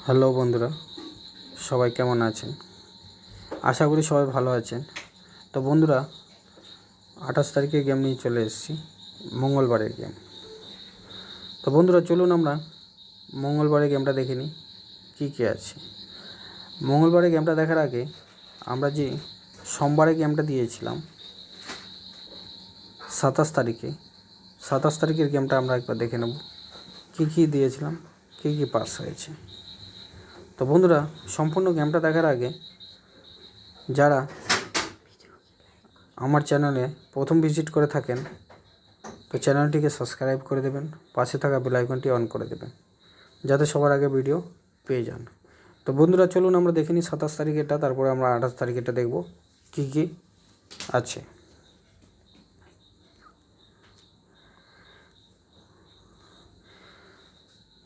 Hello বন্ধুরা, সবাই কেমন আছেন? আশা করি সবাই ভালো আছেন। তো বন্ধুরা, 28 তারিখে গেম নিয়ে চলে এসেছি, মঙ্গলবারের গেম। তো বন্ধুরা, চলুন আমরা মঙ্গলবারের গেমটা দেখে নিই কী কী আছে। মঙ্গলবারের গেমটা দেখার আগে আমরা যে সোমবারে গেমটা দিয়েছিলাম 27 তারিখের গেমটা আমরা একবার দেখে নেব কী কী দিয়েছিলাম, কী কী পাস হয়েছে। তো বন্ধুরা, সম্পূর্ণ গেমটা দেখার আগে যারা আমার চ্যানেলে প্রথম ভিজিট করে থাকেন তো চ্যানেলটিকে সাবস্ক্রাইব করে দেবেন, পাশে থাকা বেল আইকনটি অন করে দেবেন যাতে সবার আগে ভিডিও পেয়ে যান। তো বন্ধুরা, চলুন আমরা দেখে নিই 27 তারিখেরটা, তারপরে আমরা 28 তারিখেরটা দেখব কী কী আছে।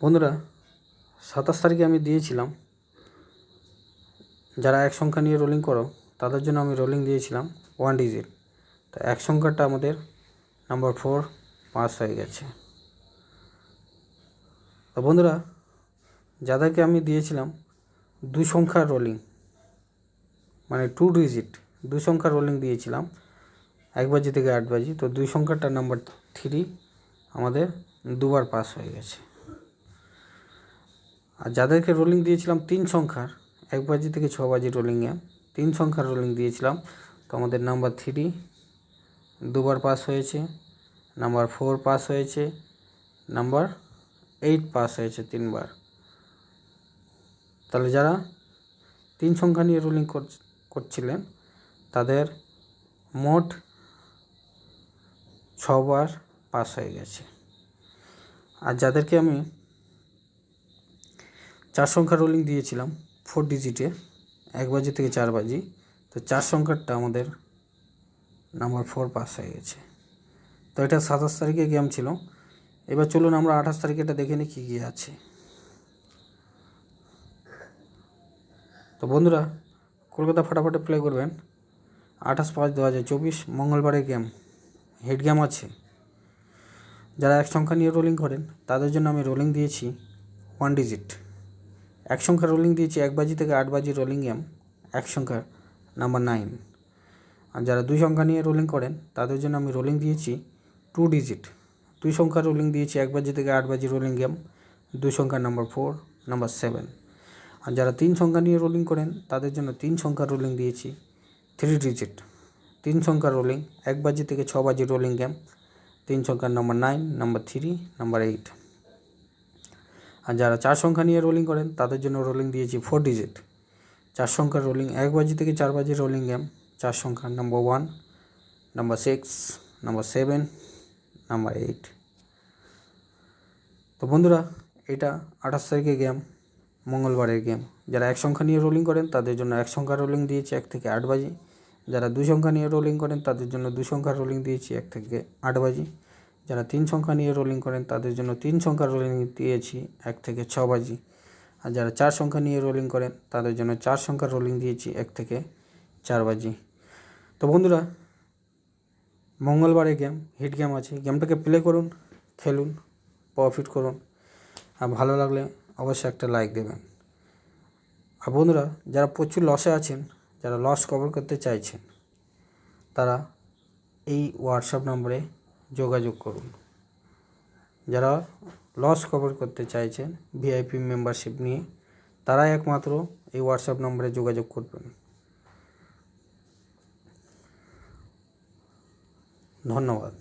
বন্ধুরা, 27 তারিখে আমি দিয়েছিলাম যারা এক সংখ্যা নিয়ে রোলিং করো তাদের জন্য আমি রোলিং দিয়েছিলাম 1 ডিজিট। তো এক সংখ্যাটা আমাদের নাম্বার 4 পাস হয়ে গেছে। তো বন্ধুরা, যাদেরকে আমি দিয়েছিলাম 2 সংখ্যার রোলিং, মানে 2 ডিজিট 2 সংখ্যার রোলিং দিয়েছিলাম 1 বাজি থেকে 8 বাজি, তো 2 সংখ্যাটা নাম্বার 3 আমাদের দুবার পাস হয়ে গেছে। আর যাদেরকে রোলিং দিয়েছিলাম 3 সংখ্যার 1 বাজি থেকে 6 বাজি রোলিংয়ে 3 সংখ্যার রোলিং দিয়েছিলাম, তো আমাদের নাম্বার 3 দুবার পাস হয়েছে, নাম্বার 4 পাস হয়েছে, নাম্বার 8 পাস হয়েছে 3বার। তাহলে যারা 3 সংখ্যা নিয়ে রোলিং করছিলেন তাদের মোট 6বার পাস হয়ে গেছে। আর যাদেরকে আমি 4 সংখ্যা রোলিং দিয়েছিলাম 4 ডিজিটে 1 বাজি থেকে 4 বাজি, তো 4 সংখ্যারটা আমাদের নাম্বার 4 পাস হয়ে গেছে। তো এটা 27 তারিখে গেম ছিল। এবার চলুন আমরা 28 তারিখেটা দেখে নিই কী কী আছে। তো বন্ধুরা, কলকাতা ফাটাফাটি প্লে করবেন। 28/5/2024 মঙ্গলবারের গেম, হেড গেম আছে। যারা এক সংখ্যা নিয়ে রোলিং করেন তাদের জন্য আমি রোলিং দিয়েছি 1 ডিজিট। এক সংখ্যা রোলিং দিয়েছি 1 বাজি থেকে 8 বাজি রোলিং গেম, এক সংখ্যার নাম্বার 9। আর যারা 2 সংখ্যা নিয়ে রোলিং করেন তাদের জন্য আমি রোলিং দিয়েছি 2 ডিজিট। 2 সংখ্যার রোলিং দিয়েছি 1 বাজি থেকে 8 বাজি রোলিং গেম, 2 সংখ্যার নাম্বার 4, নাম্বার 7। আর যারা 3 সংখ্যা নিয়ে রোলিং করেন তাদের জন্য 3 সংখ্যার রোলিং দিয়েছি 3 ডিজিট। 3 সংখ্যার রোলিং 1 বাজি থেকে 6 বাজি রোলিং গেম, 3 সংখ্যার নাম্বার 9, নাম্বার 3, নাম্বার 8। আর যারা 4 সংখ্যা নিয়ে রোলিং করেন তাদের জন্য রোলিং দিয়েছি 4 ডিজিট। 4 সংখ্যার রোলিং 1 বাজি থেকে 4 বাজি রোলিং গেম, 4 সংখ্যার নাম্বার 1, নাম্বার 6, নাম্বার 7, নাম্বার 8। তো বন্ধুরা, এটা 28 তারিখের গেম, মঙ্গলবারের গেম। যারা এক সংখ্যা নিয়ে রোলিং করেন তাদের জন্য 1 সংখ্যার রোলিং দিয়েছি 1 থেকে 8 বাজি। যারা 2 সংখ্যা নিয়ে রোলিং করেন তাদের জন্য 2 সংখ্যার রোলিং দিয়েছি 1 থেকে 8 বাজি। যারা 3 সংখ্যা নিয়ে রোলিং করেন তাদের জন্য 3 সংখ্যার রোলিং দিয়েছি 1 থেকে 6 বাজি। আর যারা 4 সংখ্যা নিয়ে রোলিং করেন তাদের জন্য 4 সংখ্যার রোলিং দিয়েছি 1 থেকে 4 বাজি। তো বন্ধুরা, মঙ্গলবারের গেম, হিট গেম আছে। গেমটাকে প্লে করুন, খেলুন, প্রফিট করুন। আর ভালো লাগলে অবশ্যই একটা লাইক দেবেন। আর বন্ধুরা, যারা প্রচুর লসে আছেন, যারা লস কভার করতে চাইছেন, তারা এই হোয়াটসঅ্যাপ নম্বরে যোগাযোগ করুন। যারা লস কভার করতে চাইছেন ভিআইপি মেম্বারশিপ নিয়ে, তারাই একমাত্র এই হোয়াটসঅ্যাপ নম্বরে যোগাযোগ করবেন। ধন্যবাদ।